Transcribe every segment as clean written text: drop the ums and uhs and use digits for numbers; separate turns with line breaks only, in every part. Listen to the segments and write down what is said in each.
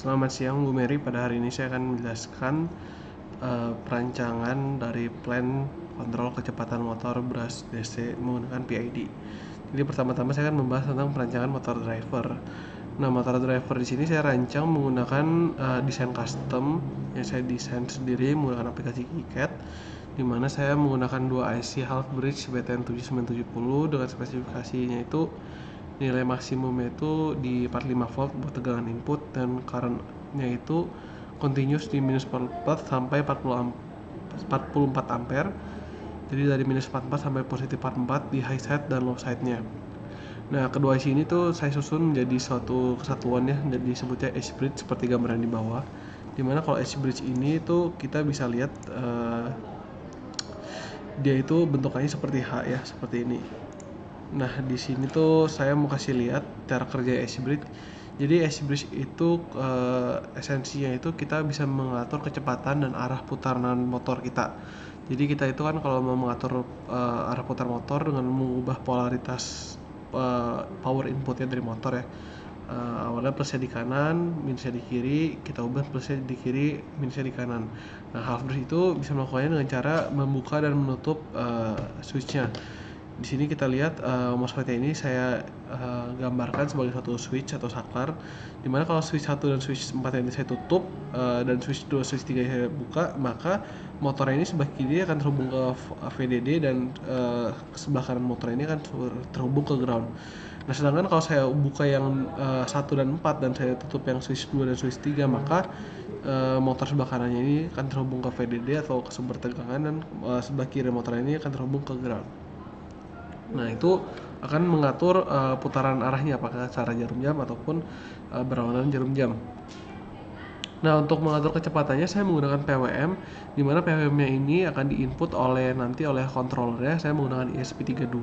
Selamat siang Bu Mary, pada hari ini saya akan menjelaskan perancangan dari plan kontrol kecepatan motor BRAS DC menggunakan PID. Jadi pertama-tama saya akan membahas tentang perancangan motor driver. Nah, motor driver di sini saya rancang menggunakan desain custom yang saya desain sendiri menggunakan aplikasi KiCad, di mana saya menggunakan dua IC half bridge BTN7970 dengan spesifikasinya itu nilai maksimumnya itu di 45 volt buat tegangan input dan currentnya itu continuous di minus 44 sampai 44 ampere. Jadi dari minus 44 sampai positif 44 di high side dan low side nya. Nah, kedua IC ini tuh saya susun menjadi suatu kesatuan ya, jadi disebutnya edge bridge seperti gambaran di bawah. Dimana kalau edge bridge ini tuh kita bisa lihat dia itu bentukannya seperti H ya, seperti ini. Nah, di sini tuh saya mau kasih lihat cara kerja edge bridge. Jadi edge bridge itu esensinya itu kita bisa mengatur kecepatan dan arah putaran motor kita. Jadi kita itu kan kalau mau mengatur arah putar motor dengan mengubah polaritas power inputnya dari motor ya. Awalnya plusnya di kanan, minusnya di kiri, kita ubah plusnya di kiri, minusnya di kanan. Nah, half bridge itu bisa melakukannya dengan cara membuka dan menutup switchnya. Di sini kita lihat MOSFET ini saya gambarkan sebagai satu switch atau saklar, dimana kalau switch 1 dan switch 4 ini saya tutup dan switch 2, switch 3 saya buka, maka motor ini sebelah kiri akan terhubung ke VDD dan sebelah kanan motor ini akan terhubung ke ground. Nah, sedangkan kalau saya buka yang 1 dan 4 dan saya tutup yang switch 2 dan switch 3, maka motor sebelah kanannya ini akan terhubung ke VDD atau ke sumber tegangan dan sebelah kiri motor ini akan terhubung ke ground. Nah, itu akan mengatur putaran arahnya apakah secara jarum jam ataupun berlawanan jarum jam. Nah, untuk mengatur kecepatannya saya menggunakan PWM, di mana PWM-nya ini akan diinput nanti oleh controllernya. Saya menggunakan ESP32,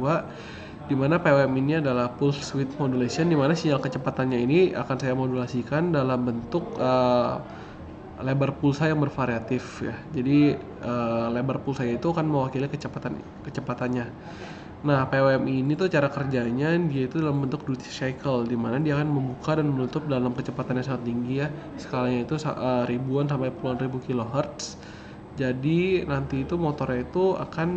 di mana PWM ini adalah pulse width modulation, di mana sinyal kecepatannya ini akan saya modulasikan dalam bentuk lebar pulsa yang bervariatif ya. Jadi lebar pulsa itu akan mewakili kecepatannya. Nah, PWM ini tuh cara kerjanya dia itu dalam bentuk duty cycle, di mana dia akan membuka dan menutup dalam kecepatan yang sangat tinggi ya. Skalanya itu ribuan sampai puluhan ribu kilohertz. Jadi nanti itu motornya itu akan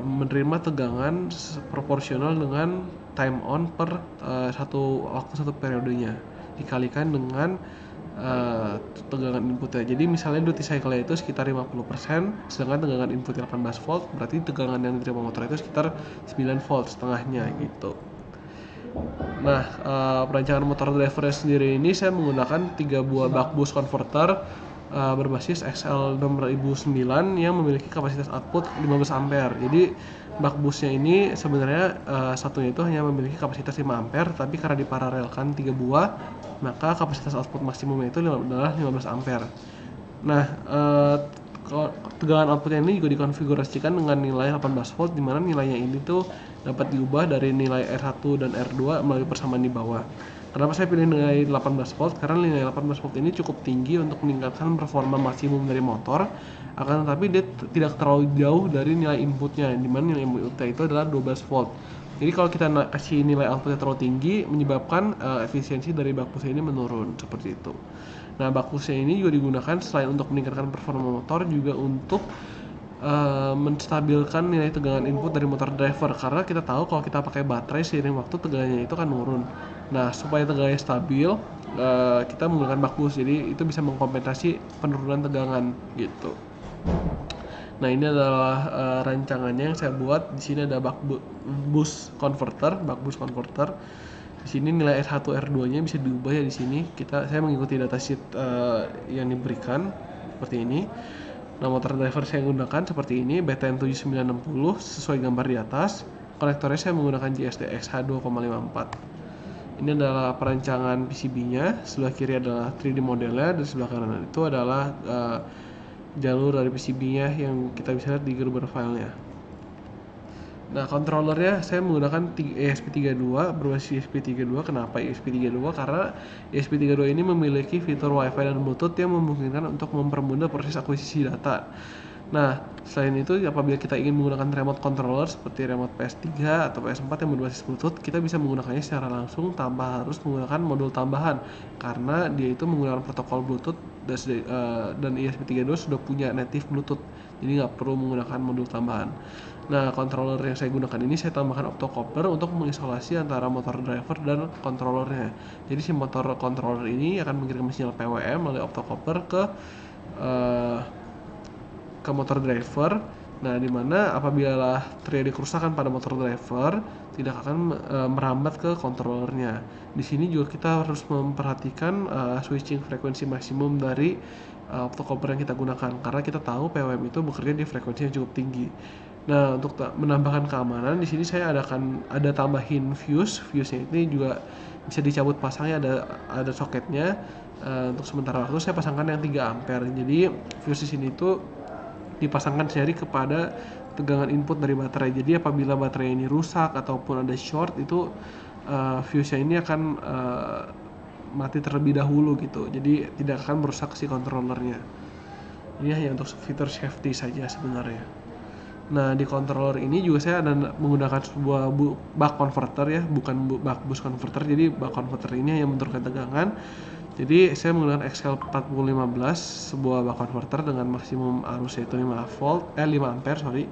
menerima tegangan proporsional dengan time on per satu periodenya dikalikan dengan tegangan inputnya. Jadi misalnya duty cycle-nya itu sekitar 50%, sedangkan tegangan inputnya 18 volt, berarti tegangan yang diterima motor itu sekitar 9 volt setengahnya gitu. Nah, perancangan motor driver sendiri ini saya menggunakan 3 buah buck boost converter berbasis XL6009 yang memiliki kapasitas output 15 ampere. Jadi buck boostnya ini sebenarnya satunya itu hanya memiliki kapasitas 5 ampere, tapi karena diparalelkan 3 buah, maka kapasitas output maksimumnya itu adalah 15 ampere. Nah, tegangan outputnya ini juga dikonfigurasikan dengan nilai 18 volt, di mana nilainya ini tuh dapat diubah dari nilai R1 dan R2 melalui persamaan di bawah. Kenapa saya pilih nilai 18 volt? Karena nilai 18 volt ini cukup tinggi untuk meningkatkan performa maksimum dari motor, akan tetapi dia tidak terlalu jauh dari nilai inputnya, di mana nilai inputnya itu adalah 12 volt. Jadi kalau kita kasih nilai outputnya terlalu tinggi, menyebabkan efisiensi dari buck boost ini menurun, seperti itu. Nah, buck boostnya ini juga digunakan selain untuk meningkatkan performa motor, juga untuk menstabilkan nilai tegangan input dari motor driver, karena kita tahu kalau kita pakai baterai seiring waktu tegangannya itu kan menurun. Nah, supaya tegangannya stabil, kita menggunakan buck boost, jadi itu bisa mengkompensasi penurunan tegangan gitu. Nah, ini adalah rancangannya yang saya buat. Di sini ada buck boost converter. Di sini nilai R1 R2-nya bisa diubah ya di sini. Saya mengikuti datasheet yang diberikan seperti ini. Nah, motor driver saya gunakan seperti ini, BTN7960 sesuai gambar di atas. Konektornya saya menggunakan JSDX H2,54. Ini adalah perancangan PCB-nya. Sebelah kiri adalah 3D modelnya, dan sebelah kanan itu adalah jalur dari PCB-nya yang kita bisa lihat di Gerber file-nya. Nah, controllernya saya menggunakan ESP32 berbasis ESP32. Kenapa ESP32? Karena ESP32 ini memiliki fitur Wi-Fi dan Bluetooth yang memungkinkan untuk mempermudah proses akuisisi data. Nah, selain itu apabila kita ingin menggunakan remote controller seperti remote PS3 atau PS4 yang berbasis Bluetooth, kita bisa menggunakannya secara langsung tanpa harus menggunakan modul tambahan karena dia itu menggunakan protokol Bluetooth dan ESP32 sudah punya native Bluetooth. Jadi nggak perlu menggunakan modul tambahan. Nah, controller yang saya gunakan ini saya tambahkan optocoupler untuk mengisolasi antara motor driver dan controllernya. Jadi si motor controller ini akan mengirimkan sinyal PWM melalui optocoupler eh, ke motor driver. Nah, dimana apabila terjadi kerusakan pada motor driver tidak akan merambat ke controllernya. Di sini juga kita harus memperhatikan switching frekuensi maksimum dari optocoupler yang kita gunakan karena kita tahu PWM itu bekerja di frekuensi yang cukup tinggi. Nah, untuk menambahkan keamanan di sini saya ada tambahin fuse. Fuse-nya ini juga bisa dicabut pasangnya, ada soketnya. Untuk sementara waktu saya pasangkan yang 3 ampere. Jadi fuse di sini itu dipasangkan seri kepada tegangan input dari baterai. Jadi apabila baterai ini rusak ataupun ada short itu fuse-nya ini akan mati terlebih dahulu gitu. Jadi tidak akan merusak si controllernya. Ini hanya untuk fitur safety saja sebenarnya. Nah, di controller ini juga saya ada menggunakan sebuah buck converter ya, bukan buck boost converter. Jadi buck converter ini hanya menurunkan tegangan. Jadi saya menggunakan XL4015, sebuah buck converter dengan maksimum arus yaitu 5 ampere,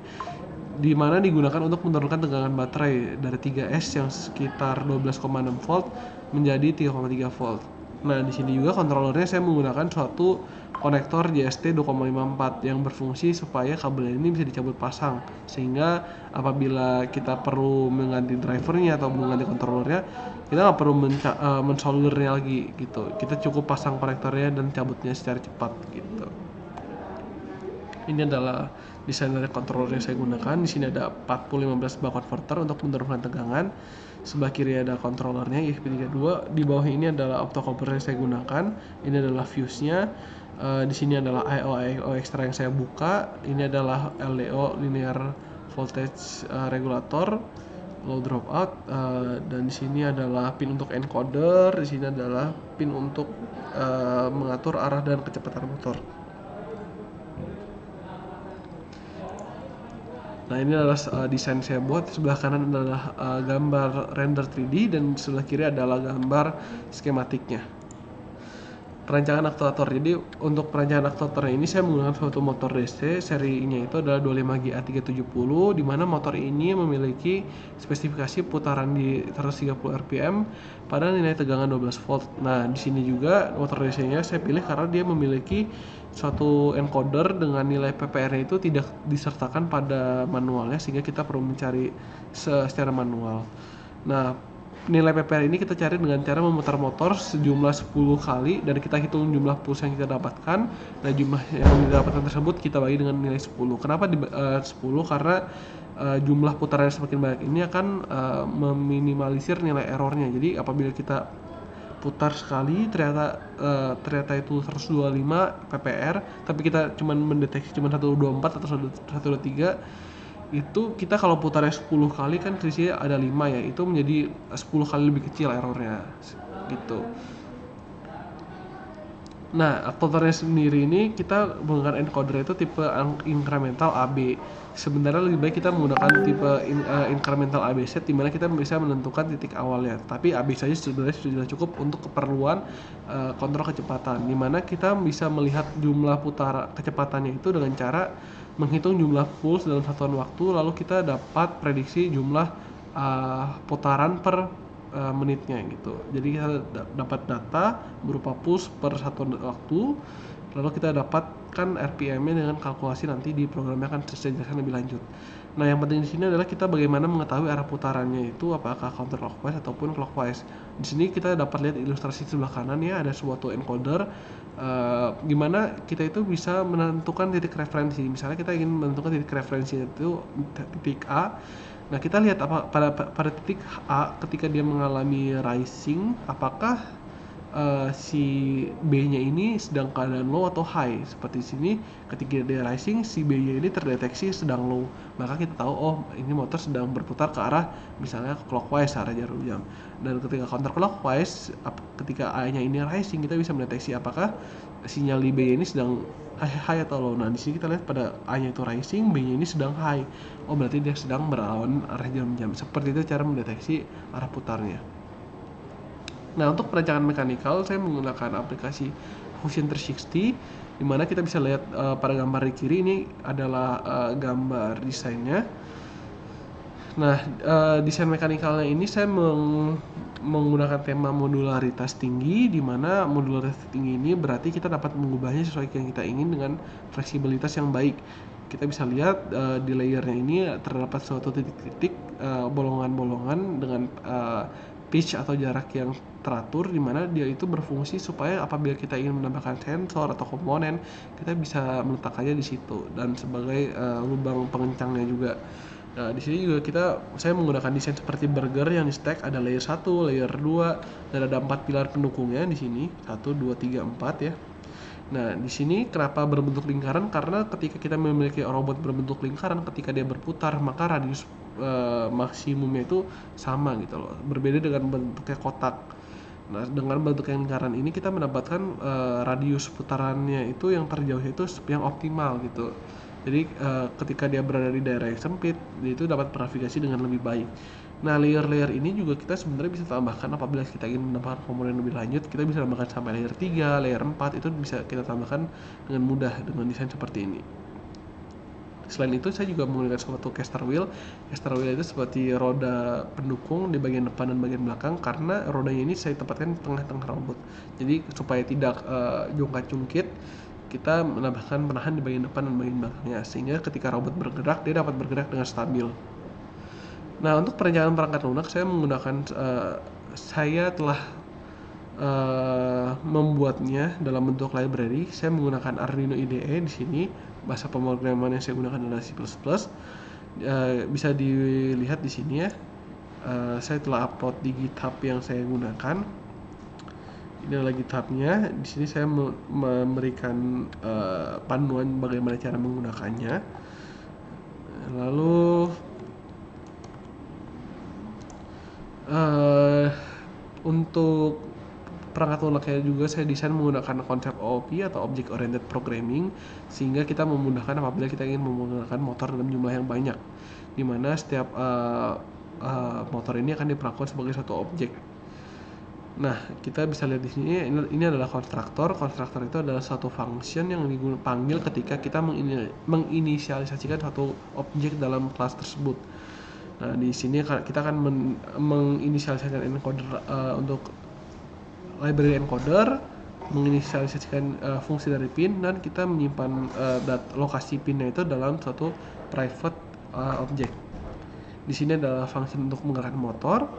di mana digunakan untuk menurunkan tegangan baterai dari 3S yang sekitar 12,6 volt menjadi 3,3 volt. Nah, di sini juga controllernya saya menggunakan suatu konektor JST 2,54 yang berfungsi supaya kabel ini bisa dicabut pasang, sehingga apabila kita perlu mengganti drivernya atau mengganti controllernya, kita nggak perlu mensoldernya lagi gitu. Kita cukup pasang konektornya dan cabutnya secara cepat gitu. Ini adalah desain dari controller yang saya gunakan. Di sini ada 4015 buck converter untuk menurunkan tegangan. Sebelah kiri ada controllernya ESP32. Di bawah ini adalah optocoupler yang saya gunakan. Ini adalah fuse-nya. Di sini adalah I/O extra yang saya buka. Ini adalah LDO linear voltage regulator low dropout, dan di sini adalah pin untuk encoder. Di sini adalah pin untuk mengatur arah dan kecepatan motor. Nah, ini adalah desain saya buat. Sebelah kanan adalah gambar render 3D dan sebelah kiri adalah gambar skematiknya. Perancangan aktuator. Jadi untuk perancangan aktuatornya ini saya menggunakan suatu motor DC, serinya itu adalah 25GA370, di mana motor ini memiliki spesifikasi putaran di 130 rpm pada nilai tegangan 12 volt. Nah, di sini juga motor DC-nya saya pilih karena dia memiliki suatu encoder dengan nilai PPR-nya itu tidak disertakan pada manualnya, sehingga kita perlu mencari secara manual. Nah, nilai PPR ini kita cari dengan cara memutar motor sejumlah 10 kali dan kita hitung jumlah puls yang kita dapatkan. Nah, jumlah yang didapatkan tersebut kita bagi dengan nilai 10. Kenapa 10? Karena jumlah putaran yang semakin banyak ini akan meminimalisir nilai errornya. Jadi apabila kita putar sekali ternyata itu 125 PPR, tapi kita cuma mendeteksi cuma 124 atau 123, itu kita kalau putarnya 10 kali kan selisihnya ada 5 ya, itu menjadi 10 kali lebih kecil errornya gitu. Nah, aktuatornya sendiri ini kita menggunakan encoder itu tipe incremental AB. Sebenarnya lebih baik kita menggunakan tipe incremental AB set, di mana kita bisa menentukan titik awalnya. Tapi AB saja sebenarnya sudah cukup untuk keperluan kontrol kecepatan, di mana kita bisa melihat jumlah kecepatannya itu dengan cara menghitung jumlah puls dalam satuan waktu, lalu kita dapat prediksi jumlah putaran per menitnya gitu. Jadi kita dapat data berupa puls per satuan waktu, lalu kita dapatkan RPM-nya dengan kalkulasi nanti di programnya akan saya jelaskan lebih lanjut. Nah, yang penting di sini adalah kita bagaimana mengetahui arah putarannya itu apakah counterclockwise ataupun clockwise. Di sini kita dapat lihat ilustrasi sebelah kanan ya, ada suatu encoder gimana kita itu bisa menentukan titik referensi. Misalnya kita ingin menentukan titik referensi itu titik A. Nah, kita lihat pada titik A ketika dia mengalami rising, apakah si B-nya ini sedang keadaan low atau high. Seperti di sini ketika dia rising, si B-nya ini terdeteksi sedang low, maka kita tahu oh ini motor sedang berputar ke arah misalnya clockwise, arah jarum jam. Dan ketika counter clockwise, ketika A-nya ini rising, kita bisa mendeteksi apakah sinyal di B-nya ini sedang high atau low. Nah di sini kita lihat pada A-nya itu rising, B-nya ini sedang high. Oh berarti dia sedang berlawan arah jarum jam. Seperti itu cara mendeteksi arah putarnya. Nah untuk perancangan mekanikal saya menggunakan aplikasi Fusion 360, dimana kita bisa lihat pada gambar di kiri ini adalah gambar desainnya. Nah desain mekanikalnya ini saya menggunakan tema modularitas tinggi, dimana modularitas tinggi ini berarti kita dapat mengubahnya sesuai yang kita ingin dengan fleksibilitas yang baik. Kita bisa lihat di layernya ini terdapat suatu titik-titik bolongan-bolongan dengan pitch atau jarak yang teratur, di mana dia itu berfungsi supaya apabila kita ingin menambahkan sensor atau komponen, kita bisa meletakkannya di situ, dan sebagai lubang pengencangnya juga. Nah, di sini juga saya menggunakan desain seperti burger yang di stack, ada layer 1, layer 2, dan ada 4 pilar pendukungnya di sini. 1 2 3 4 ya. Nah, di sini kenapa berbentuk lingkaran? Karena ketika kita memiliki robot berbentuk lingkaran, ketika dia berputar, maka radius maksimumnya itu sama gitu loh. Berbeda dengan bentuknya kotak. Nah, dengan bentuk yang lingkaran ini kita mendapatkan radius putarannya itu yang terjauh itu yang optimal gitu. Jadi ketika dia berada di daerah yang sempit, dia itu dapat bernavigasi dengan lebih baik. Nah, layer-layer ini juga kita sebenarnya bisa tambahkan apabila kita ingin menambahkan komponen lebih lanjut. Kita bisa tambahkan sampai layer 3, layer 4, itu bisa kita tambahkan dengan mudah dengan desain seperti ini. Selain itu saya juga menggunakan suatu caster wheel. Caster wheel itu seperti roda pendukung di bagian depan dan bagian belakang, karena rodanya ini saya tempatkan di tengah-tengah robot. Jadi supaya tidak jungkat-jungkit, kita menambahkan penahan di bagian depan dan bagian belakangnya, sehingga ketika robot bergerak, dia dapat bergerak dengan stabil. Nah untuk perencanaan perangkat lunak saya telah membuatnya dalam bentuk library. Saya menggunakan Arduino IDE di sini. Bahasa pemrograman yang saya gunakan adalah C++. Bisa dilihat di sini ya. Saya telah upload di GitHub yang saya gunakan. Ini adalah GitHub-nya. Di sini saya memberikan panduan bagaimana cara menggunakannya. Lalu untuk perangkat lunaknya juga saya desain menggunakan konsep OOP atau Object Oriented Programming, sehingga kita memudahkan apabila kita ingin menggunakan motor dalam jumlah yang banyak, dimana setiap motor ini akan diperlakukan sebagai suatu objek. Nah, kita bisa lihat di sini ini adalah konstruktor. Konstruktor itu adalah satu function yang dipanggil ketika kita menginisialisasikan suatu objek dalam kelas tersebut. Nah, di sini kita akan menginisialisasikan encoder untuk library encoder, menginisialisasikan fungsi dari pin, dan kita menyimpan lokasi pinnya itu dalam suatu private object. Di sini adalah fungsi untuk menggerakkan motor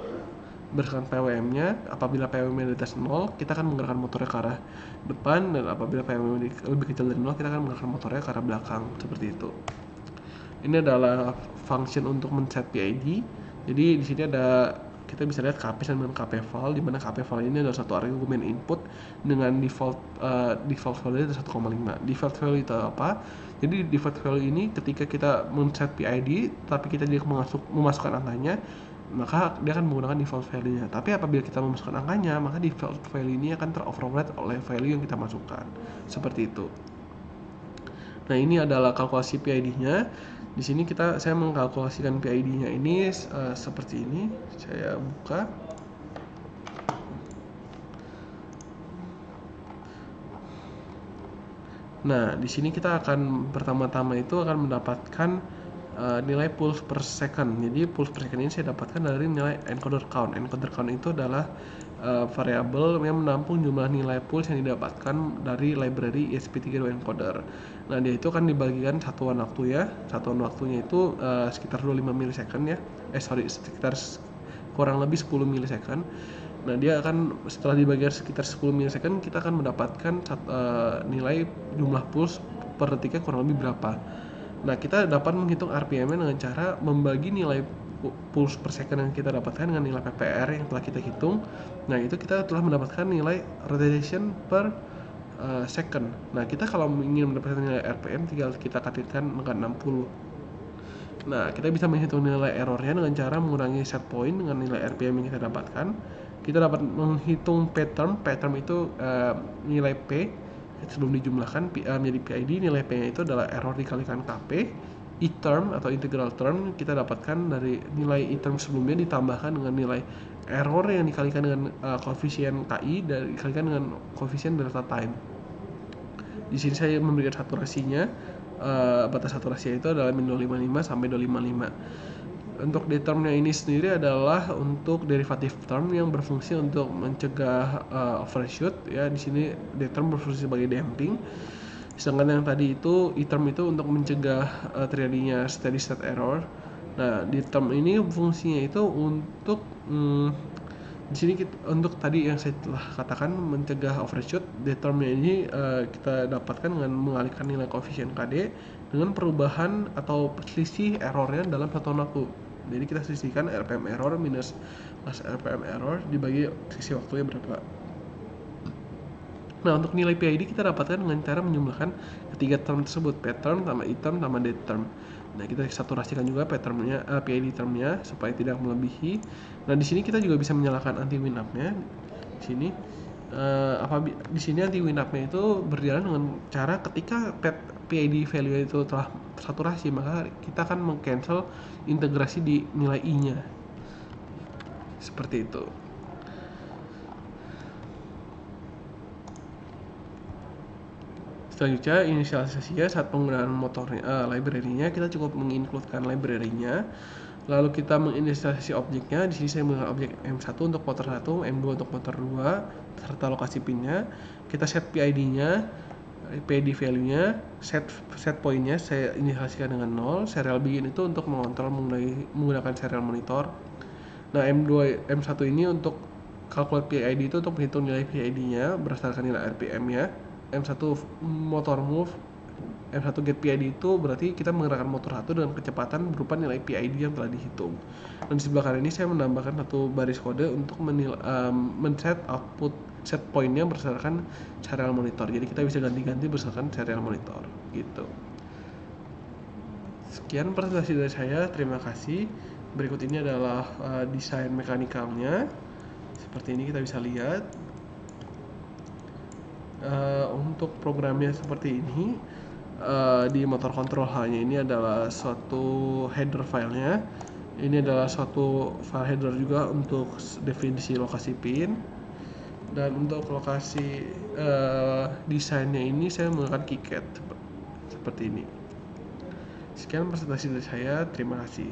berdasarkan PWM-nya. Apabila PWM-nya di atas 0, kita akan menggerakkan motornya ke arah depan, dan apabila PWM-nya lebih kecil dari 0, kita akan menggerakkan motornya ke arah belakang, seperti itu. Ini adalah function untuk men-set PID. Jadi di sini kita bisa lihat KP sama KP-val, di mana KP-val ini adalah satu argumen input dengan default value itu 1,5. Default value itu apa? Jadi default value ini ketika kita men-set PID tapi kita tidak memasukkan angkanya, maka dia akan menggunakan default value-nya. Tapi apabila kita memasukkan angkanya, maka default value ini akan teroverride oleh value yang kita masukkan. Seperti itu. Nah, ini adalah kalkulasi PID-nya. Di sini saya mengkalkulasikan PID-nya ini seperti ini. Saya buka. Nah, di sini kita akan pertama-tama itu akan mendapatkan nilai pulse per second. Jadi pulse per second ini saya dapatkan dari nilai encoder count. Encoder count itu adalah variabel yang menampung jumlah nilai pulse yang didapatkan dari library ESP32 encoder. Nah, dia itu akan dibagikan satuan waktu ya. Satuan waktunya itu sekitar 25 milisecond ya. Sekitar kurang lebih 10 milisecond. Nah, dia akan setelah dibagikan sekitar 10 milisecond, kita akan mendapatkan nilai jumlah pulse per detiknya kurang lebih berapa. Nah, kita dapat menghitung RPM-nya dengan cara membagi nilai pulse per second yang kita dapatkan dengan nilai PPR yang telah kita hitung. Nah, itu kita telah mendapatkan nilai rotation per second. Nah, kita kalau ingin mendapatkan nilai RPM tinggal kita kalikan dengan 60. Nah, kita bisa menghitung nilai errornya dengan cara mengurangi set point dengan nilai RPM yang kita dapatkan. Kita dapat menghitung P term itu nilai P sebelum dijumlahkan menjadi PID. Nilai P-nya itu adalah error dikalikan KP. E term atau integral term kita dapatkan dari nilai E term sebelumnya ditambahkan dengan nilai error yang dikalikan dengan koefisien KI dan dikalikan dengan koefisien delta time. Di sini saya memberikan saturasinya, batas saturasinya itu adalah min 255 sampai 255. Untuk D termnya ini sendiri adalah untuk derivatif term yang berfungsi untuk mencegah overshoot ya. Di sini D term berfungsi sebagai damping. Sedangkan yang tadi itu E term itu untuk mencegah terjadinya steady state error. Nah, D term ini fungsinya itu untuk di sini untuk tadi yang saya telah katakan mencegah overshoot. D termnya ini kita dapatkan dengan mengalihkan nilai koefisien KD dengan perubahan atau selisih errornya dalam satuan waktu. Jadi kita sisihkan RPM error minus RPM error dibagi sisi waktunya berapa. Nah, untuk nilai PID kita dapatkan dengan cara menjumlahkan ketiga term tersebut, P term tambah E term tambah D term. Nah, kita saturasikan juga PID termnya supaya tidak melebihi. Nah, di sini kita juga bisa menyalakan anti WinUp-nya. Di sini di sini anti WinUp-nya itu berjalan dengan cara ketika PID value itu telah tersaturasi, maka kita akan meng-cancel integrasi di nilai I-nya. Seperti itu. Selanjutnya, inisialisasinya saat penggunaan motornya, library-nya kita cukup mengincludekan library-nya. Lalu kita menginisialisasi objeknya. Di sini saya menggunakan objek M1 untuk motor 1, M2 untuk motor 2, serta lokasi pin-nya. Kita set PID-nya, PID value-nya, set point-nya saya inisialisasikan dengan 0. Serial begin itu untuk mengontrol menggunakan serial monitor. Nah, M1 ini untuk calculate PID itu untuk menghitung nilai PID-nya berdasarkan nilai RPM-nya. M1 motor move, M1 get PID itu berarti kita menggerakkan motor 1 dengan kecepatan berupa nilai PID yang telah dihitung. Dan di sebelah kanan ini saya menambahkan satu baris kode untuk men-set output set point-nya berdasarkan serial monitor. Jadi kita bisa ganti-ganti berdasarkan serial monitor gitu. Sekian presentasi dari saya, terima kasih. Berikut ini adalah desain mekanikalnya. Seperti ini kita bisa lihat. Untuk programnya seperti ini, di motor control hanya ini adalah suatu header filenya. Ini adalah suatu file header juga untuk definisi lokasi pin. Dan untuk lokasi desainnya ini saya menggunakan KiCad seperti ini. Sekian presentasi dari saya, terima kasih.